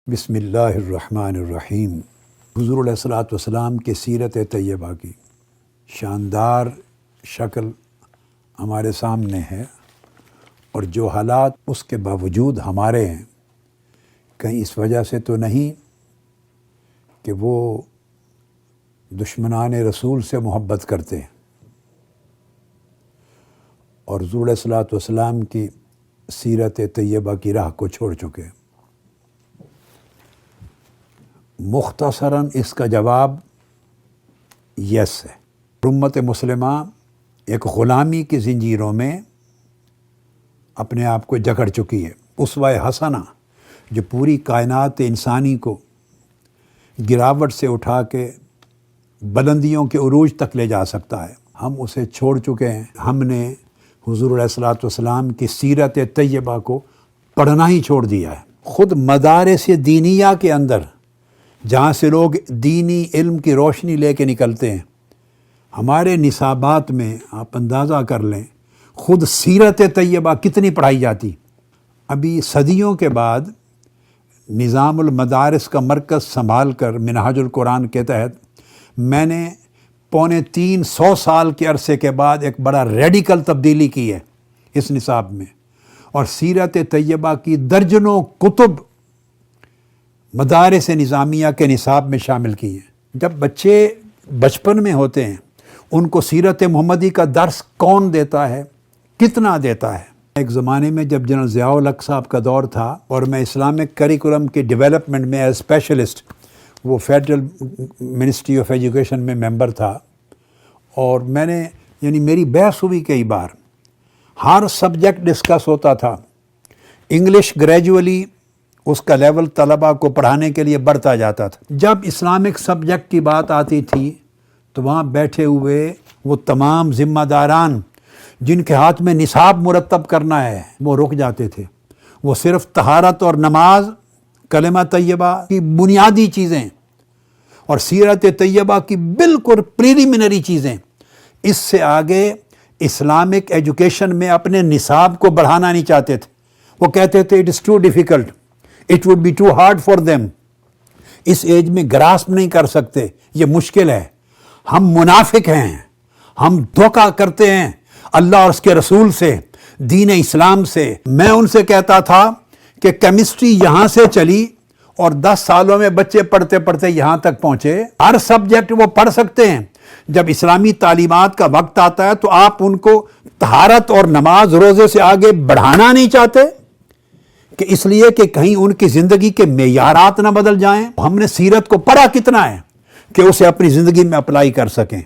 بسم اللہ الرحمن الرحیم۔ حضور علیہ الصلوۃ والسلام کے سیرت طیبہ کی شاندار شکل ہمارے سامنے ہے، اور جو حالات اس کے باوجود ہمارے ہیں، کہیں اس وجہ سے تو نہیں کہ وہ دشمنان رسول سے محبت کرتے ہیں اور حضور علیہ الصلوۃ والسلام کی سیرت طیبہ کی راہ کو چھوڑ چکے ہیں۔ مختصراً اس کا جواب یس ہے۔ امت مسلمہ ایک غلامی کی زنجیروں میں اپنے آپ کو جکڑ چکی ہے۔ اسوہ حسنہ جو پوری کائنات انسانی کو گراوٹ سے اٹھا کے بلندیوں کے عروج تک لے جا سکتا ہے، ہم اسے چھوڑ چکے ہیں۔ ہم نے حضور علیہ الصلوۃ والسلام کی سیرت طیبہ کو پڑھنا ہی چھوڑ دیا ہے۔ خود مدارس دینیہ کے اندر جہاں سے لوگ دینی علم کی روشنی لے کے نکلتے ہیں، ہمارے نصابات میں آپ اندازہ کر لیں خود سیرت طیبہ کتنی پڑھائی جاتی۔ ابھی صدیوں کے بعد نظام المدارس کا مرکز سنبھال کر منہاج القرآن کے تحت میں نے 350 سال کے عرصے کے بعد ایک بڑا ریڈیکل تبدیلی کی ہے اس نصاب میں، اور سیرت طیبہ کی درجنوں کتب مدارس نظامیہ کے نصاب میں شامل کی ہیں۔ جب بچے بچپن میں ہوتے ہیں، ان کو سیرت محمدی کا درس کون دیتا ہے، کتنا دیتا ہے؟ ایک زمانے میں جب جنرل ضیاء الحق صاحب کا دور تھا اور میں اسلامک کریکولم کے ڈیولپمنٹ میں ایز اسپیشلسٹ وہ فیڈرل منسٹری آف ایجوکیشن میں ممبر تھا، اور میں نے میری بحث ہوئی کئی بار، ہر سبجیکٹ ڈسکس ہوتا تھا۔ انگلش گریجولی اس کا لیول طلباء کو پڑھانے کے لیے بڑھتا جاتا تھا۔ جب اسلامک سبجیکٹ کی بات آتی تھی تو وہاں بیٹھے ہوئے وہ تمام ذمہ داران جن کے ہاتھ میں نصاب مرتب کرنا ہے وہ رک جاتے تھے۔ وہ صرف طہارت اور نماز، کلمہ طیبہ کی بنیادی چیزیں اور سیرت طیبہ کی بالکل پریلیمنری چیزیں، اس سے آگے اسلامک ایجوکیشن میں اپنے نصاب کو بڑھانا نہیں چاہتے تھے۔ وہ کہتے تھے it is too difficult, it would be too hard for them, اس ایج میں گراسپ نہیں کر سکتے، یہ مشکل ہے، ہم منافق ہیں، ہم دھوکہ کرتے ہیں اللہ اور اس کے رسول سے، دین اسلام سے۔ میں ان سے کہتا تھا کہ کیمسٹری یہاں سے چلی اور 10 سالوں میں بچے پڑھتے پڑھتے یہاں تک پہنچے۔ ہر سبجیکٹ وہ پڑھ سکتے ہیں، جب اسلامی تعلیمات کا وقت آتا ہے تو آپ ان کو طہارت اور نماز روزے سے آگے بڑھانا نہیں چاہتے، کہ اس لیے کہ کہیں ان کی زندگی کے معیارات نہ بدل جائیں۔ ہم نے سیرت کو پڑھا کتنا ہے کہ اسے اپنی زندگی میں اپلائی کر سکیں۔